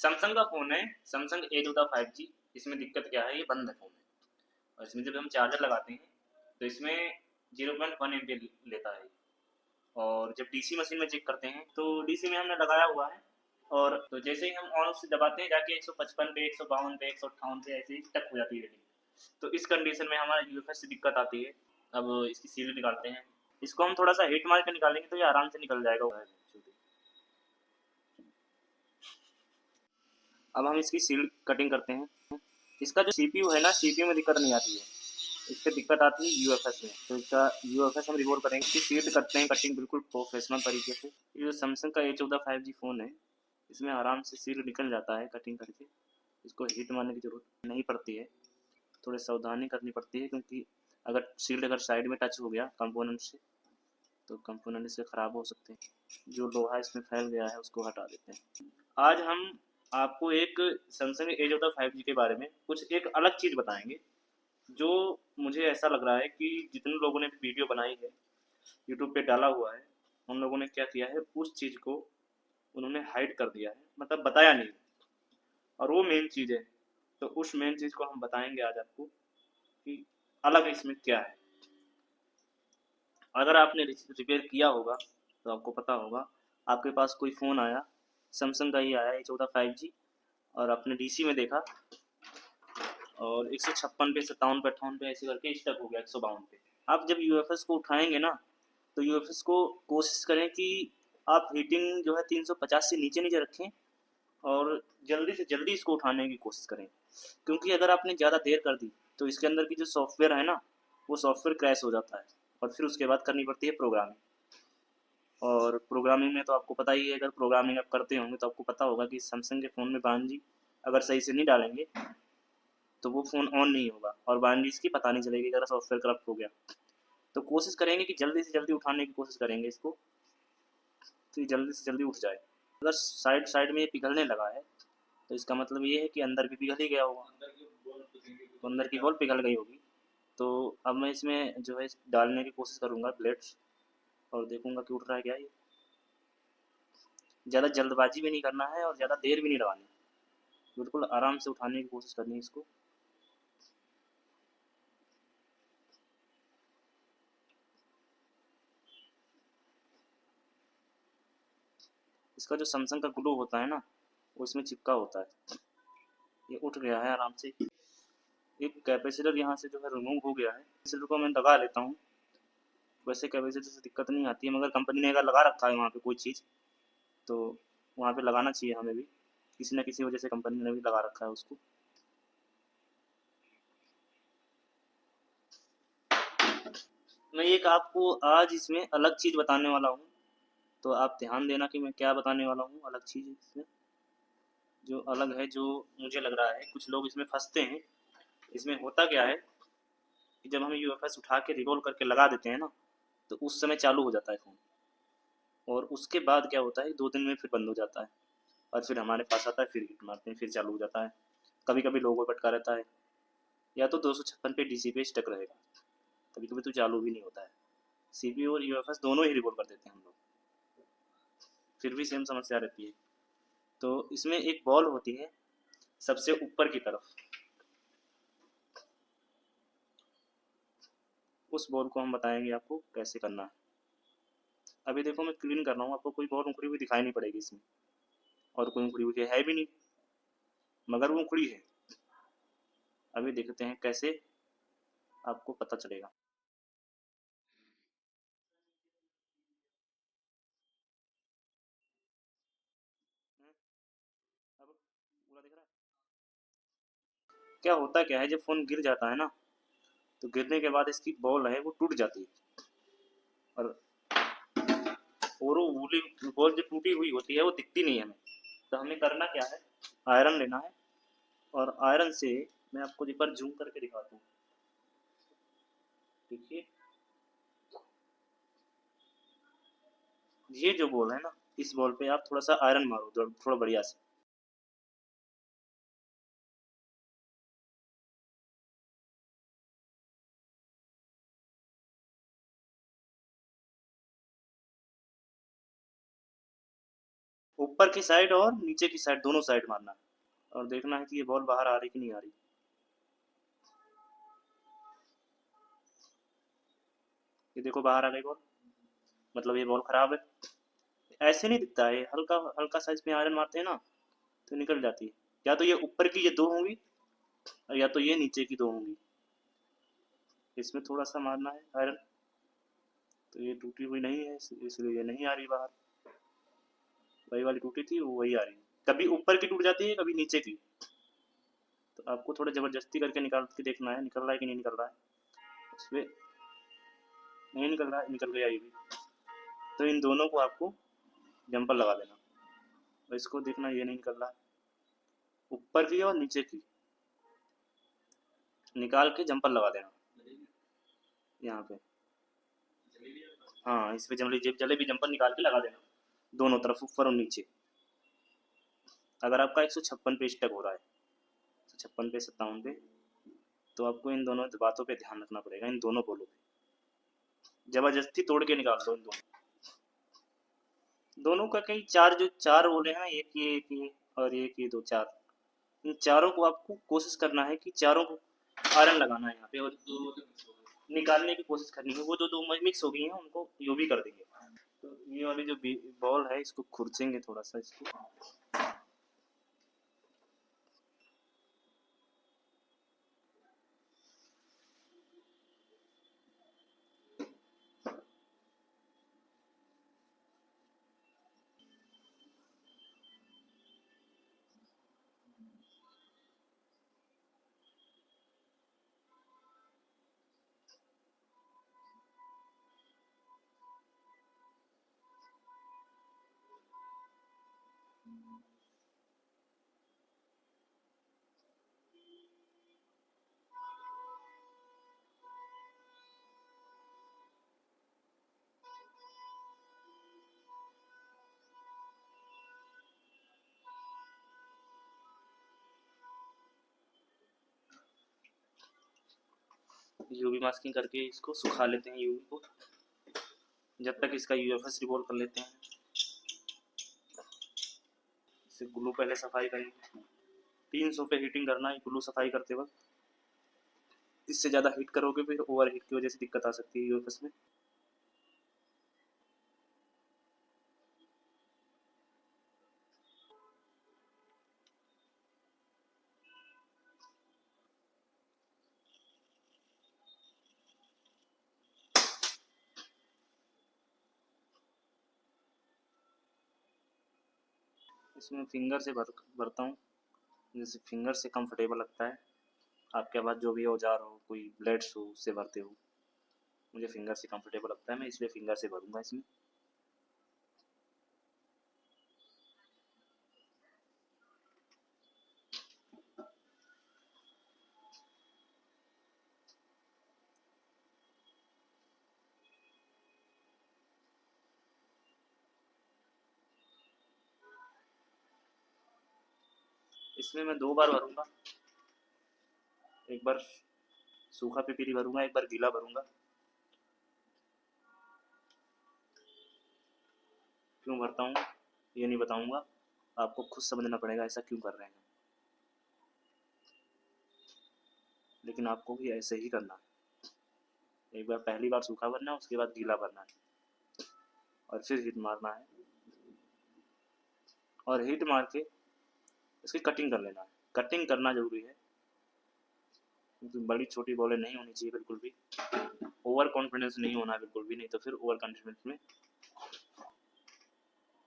Samsung का phone है, Samsung A14 5G। इसमें दिक्कत क्या है, ये बंद है फ़ोन और इसमें जब हम चार्जर लगाते हैं तो इसमें 0.1 एम्पीयर लेता है और जब डीसी मशीन में चेक करते हैं तो डीसी में हमने लगाया हुआ है और तो जैसे ही हम ऑन से दबाते हैं जाके 155 पे, 152 पे, 158 पे ऐसे ही स्टक हो जाती है रीडिंग। तो इस कंडीशन में हमारा यूएफएस से दिक्कत आती है। अब इसकी सील निकालते हैं, इसको हम थोड़ा सा हीट मार के निकालेंगे तो ये आराम से निकल जाएगा। अब हम इसकी सील कटिंग करते हैं। इसका जो सीपीयू है ना, सीपीयू में दिक्कत नहीं आती है, इस पे दिक्कत आती है यूएफएस में। तो इसका यूएफएस हम रिमूव करेंगे, इसकी सील करते हैं कटिंग बिल्कुल प्रोफेशनल तरीके से। ये जो सैमसंग का A14 5G फ़ोन है, इसमें आराम से सील निकल जाता है कटिंग करके। इसको हीट मारने की ज़रूरत नहीं पड़ती है, थोड़ी सावधानी करनी पड़ती है क्योंकि अगर साइड में टच हो गया कंपोनेंट से तो कंपोनेंट इससे ख़राब हो सकते हैं। जो लोहा इसमें फैल गया है उसको हटा देते हैं। आज हम आपको एक सैमसंग A14 5G के बारे में कुछ एक अलग चीज़ बताएंगे जो मुझे ऐसा लग रहा है कि जितने लोगों ने वीडियो बनाई है, यूट्यूब पे डाला हुआ है, उन लोगों ने क्या किया है, उस चीज़ को उन्होंने हाइड कर दिया है, मतलब बताया नहीं और वो मेन चीज़ है। तो उस मेन चीज़ को हम बताएंगे आज आपको कि अलग इसमें क्या है। अगर आपने रिपेयर किया होगा तो आपको पता होगा, आपके पास कोई फ़ोन आया, सैमसंग का ही आया A14 5G और आपने डीसी में देखा और 156 पे, 57 पे, 58 पे ऐसे करके स्टक हो गया 152 पे। आप जब यूएफएस को उठाएंगे ना तो यूएफएस को कोशिश करें कि आप हीटिंग जो है 350 से नीचे नीचे रखें और जल्दी से जल्दी इसको उठाने की कोशिश करें, क्योंकि अगर आपने ज़्यादा देर कर दी तो इसके अंदर की जो सॉफ्टवेयर है ना, वो सॉफ्टवेयर क्रैश हो जाता है और फिर उसके बाद करनी पड़ती है प्रोग्रामिंग। और प्रोग्रामिंग में तो आपको पता ही है, अगर प्रोग्रामिंग आप करते होंगे तो आपको पता होगा कि सैमसंग के फ़ोन में बानजी अगर सही से नहीं डालेंगे तो वो फ़ोन ऑन नहीं होगा और बानजी इसकी पता नहीं चलेगी अगर सॉफ्टवेयर करप्ट हो गया। तो कोशिश करेंगे कि जल्दी से जल्दी उठाने की कोशिश करेंगे इसको, तो जल्दी से जल्दी उठ जाए। अगर साइड साइड में ये पिघलने लगा है तो इसका मतलब ये है कि अंदर भी पिघल ही गया होगा, तो अंदर की बॉल पिघल गई होगी। तो अब मैं इसमें जो है डालने की कोशिश करूँगा प्लेट्स और देखूँगा कि उठ रहा है क्या ये। ज़्यादा जल्दबाजी भी नहीं करना है और ज़्यादा देर भी नहीं लगानी, बिल्कुल आराम से उठाने की कोशिश करनी है इसको। इसका जो सैमसंग का ग्लू होता है ना, वो इसमें चिपका होता है। ये उठ गया है आराम से। एक कैपेसिटर यहाँ से जो है रिमूव हो गया है, कैपेसिटर को मैं लगा लेता हूँ। वैसे कैपेसिटर से दिक्कत नहीं आती है, मगर कंपनी ने अगर लगा रखा है वहाँ पे कोई चीज़ तो वहाँ पे लगाना चाहिए हमें भी, किसी न किसी वजह से कंपनी ने भी लगा रखा है उसको। मैं एक आपको आज इसमें अलग चीज़ बताने वाला हूँ, तो आप ध्यान देना कि मैं क्या बताने वाला हूँ। अलग चीज़ इसमें जो अलग है, जो मुझे लग रहा है कुछ लोग इसमें फंसते हैं। इसमें होता क्या है कि जब हम यूएफएस उठा के रिरोल करके लगा देते हैं ना, तो उस समय चालू हो जाता है फ़ोन और उसके बाद क्या होता है 2 दिन में फिर बंद हो जाता है और फिर हमारे पास आता है, फिर हिट मारते हैं, फिर चालू हो जाता है। कभी कभी लोगों को भटका रहता है, या तो 256 पे डीसी पे स्टक रहेगा, कभी कभी तो चालू भी नहीं होता है। सीपीयू और यूएफएस दोनों ही रिपोर्ट कर देते हैं हम लोग, फिर भी सेम समस्या रहती है। तो इसमें एक बॉल होती है सबसे ऊपर की तरफ, उस बॉल को हम बताएंगे आपको कैसे करना है। अभी देखो मैं क्लीन कर रहा हूँ, आपको कोई बॉल उखड़ी हुई दिखाई नहीं पड़ेगी इसमें, और कोई उखड़ी हुई है भी नहीं, मगर वो उखड़ी है। अभी देखते हैं कैसे आपको पता चलेगा। अब पूरा दिख रहा है। क्या होता क्या है, जब फ़ोन गिर जाता है ना, तो गिरने के बाद इसकी बॉल है वो टूट जाती है और वो वूली बॉल जो टूटी हुई होती है वो दिखती नहीं है हमें। तो हमें करना क्या है, आयरन लेना है और आयरन से मैं आपको एक बार जूम करके दिखाता हूँ। देखिए ये जो बॉल है ना, इस बॉल पे आप थोड़ा सा आयरन मारो, थोड़ा बढ़िया से। ऊपर की साइड और नीचे की साइड दोनों साइड मारना है, और देखना है कि ये बॉल बाहर आ रही कि नहीं आ रही। ये देखो बाहर आ गई बॉल, मतलब ये बॉल खराब है। ऐसे नहीं दिखता है, हल्का हल्का साइज में आयरन मारते हैं ना तो निकल जाती है। या तो ये ऊपर की ये दो होंगी, और या तो ये नीचे की दो होंगी। इसमें थोड़ा सा मारना है आयरन, तो ये टूटी हुई नहीं है इसलिए ये नहीं आ रही बाहर। वही वाली टूटी थी वो वही आ रही है, कभी ऊपर की टूट जाती है कभी नीचे की। तो आपको थोड़ा ज़बरदस्ती करके निकाल के देखना है निकल रहा है कि नहीं निकल रहा है। उसमें नहीं निकल रहा है, निकल गया ये भी। तो इन दोनों को आपको जंपर लगा देना, और इसको देखना ये नहीं निकल रहा है, ऊपर की और नीचे की निकाल के जंपर लगा देना यहाँ पे। हाँ, इस पे जलेबी जंपर निकाल के लगा देना दोनों तरफ, ऊपर और नीचे। अगर आपका 156 पे स्टक हो रहा है, 156 पे 57 पे, तो आपको इन दोनों बातों पे ध्यान रखना पड़ेगा, इन दोनों बोलों पे जबरदस्ती तोड़ के निकाल दो इन दोनों का। कहीं चार जो चार बोले हैं ना, एक ये और एक ये दो, चार, इन चारों को आपको कोशिश करना है कि चारों को आयरन लगाना है यहाँ पे, और निकालने की कोशिश करनी है। वो जो दो मिक्स हो गई हैं उनको यो भी कर देंगे। तो ये वाली जो बॉल है इसको खुरचेंगे थोड़ा सा इसको। यूवी मास्किंग करके इसको सुखा लेते हैं यूवी को, जब तक इसका यूएफएस रिवॉल्व कर लेते हैं। इसे ग्लू पहले सफाई करेंगे, 300 पे हीटिंग करना है ग्लू सफाई करते वक्त। इससे ज़्यादा हीट करोगे फिर ओवर हीट की वजह से दिक्कत आ सकती है यूएफएस में। इसमें फिंगर से भरता हूँ, जैसे फिंगर से कंफर्टेबल लगता है। आपके पास जो भी औजार हो, कोई ब्लेड्स हो, उससे भरते हो। मुझे फिंगर से कंफर्टेबल लगता है, मैं इसलिए फिंगर से भरूंगा इसमें। इसमें मैं 2 बार भरूंगा, एक बार सूखा पिपीली भरूंगा, एक बार गीला भरूंगा। क्यों भरता हूँ ये नहीं बताऊंगा, आपको खुद समझना पड़ेगा ऐसा क्यों कर रहे हैं, लेकिन आपको भी ऐसे ही करना है। एक बार पहली बार सूखा भरना है, उसके बाद गीला भरना है, और फिर हीट मारना है, और हीट मार के इसकी कटिंग कर लेना है। कटिंग करना जरूरी है, क्योंकि बड़ी छोटी बॉलें नहीं होनी चाहिए बिल्कुल भी। ओवर कॉन्फिडेंस नहीं होना बिल्कुल भी नहीं, तो फिर ओवर कॉन्फिडेंस में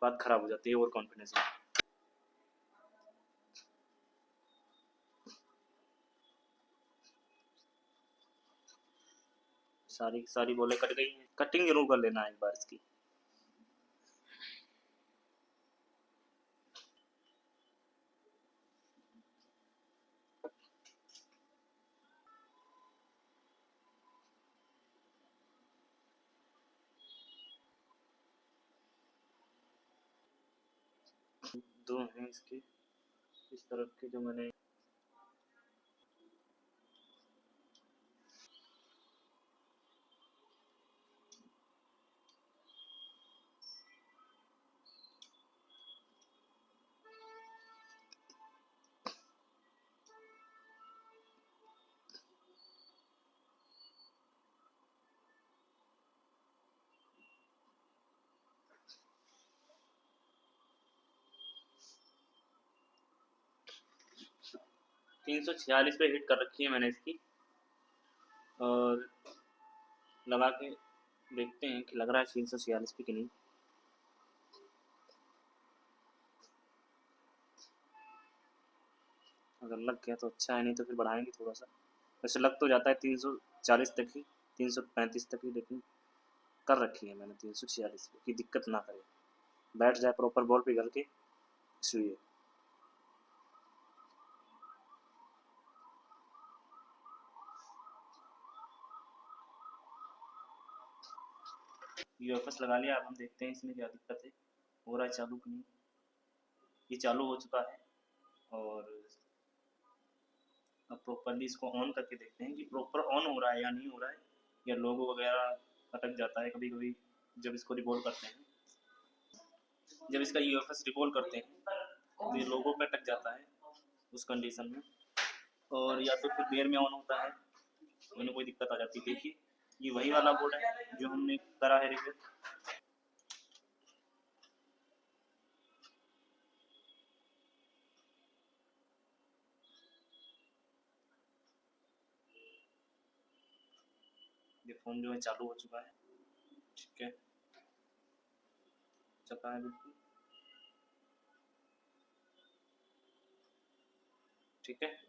बात खराब हो जाती है, ओवर कॉन्फिडेंस में। सारी सारी बॉलें कट गई हैं, कटिंग जरूर कर लेना है एक बार इसकी। दो हैं इसके, इस तरफ के जो मैंने 346 पे हिट कर रखी है मैंने इसकी, और लगा के देखते हैं कि लग रहा है 346 पे कि नहीं। अगर लग गया तो अच्छा है, नहीं तो फिर बढ़ाएंगे थोड़ा सा। वैसे लग तो जाता है 340 तक ही, 335 तक ही, लेकिन कर रखी है मैंने 346 पे कि दिक्कत ना करे, बैठ जाए प्रॉपर बॉल पिघल के, इसलिए। यूएफएस लगा लिया, अब हम देखते हैं इसमें क्या दिक्कत है, हो रहा है चालू कि नहीं। ये चालू हो चुका है, और अब प्रॉपरली इसको ऑन करके देखते हैं कि प्रॉपर ऑन हो रहा है या नहीं हो रहा है, या लोगो वगैरह अटक जाता है कभी कभी जब इसको रिकॉल करते हैं। जब इसका यूएफएस रिकॉल करते हैं तो ये लोगो पे अटक जाता है उस कंडीशन में, और या तो फिर देर में ऑन होता है, उन्हें कोई दिक्कत आ जाती है। देखिए ये वही वाला बोर्ड है जो हमने करा है रिपेयर। ये फ़ोन जो है चालू हो चुका है, ठीक है, चलता है बिल्कुल, ठीक है।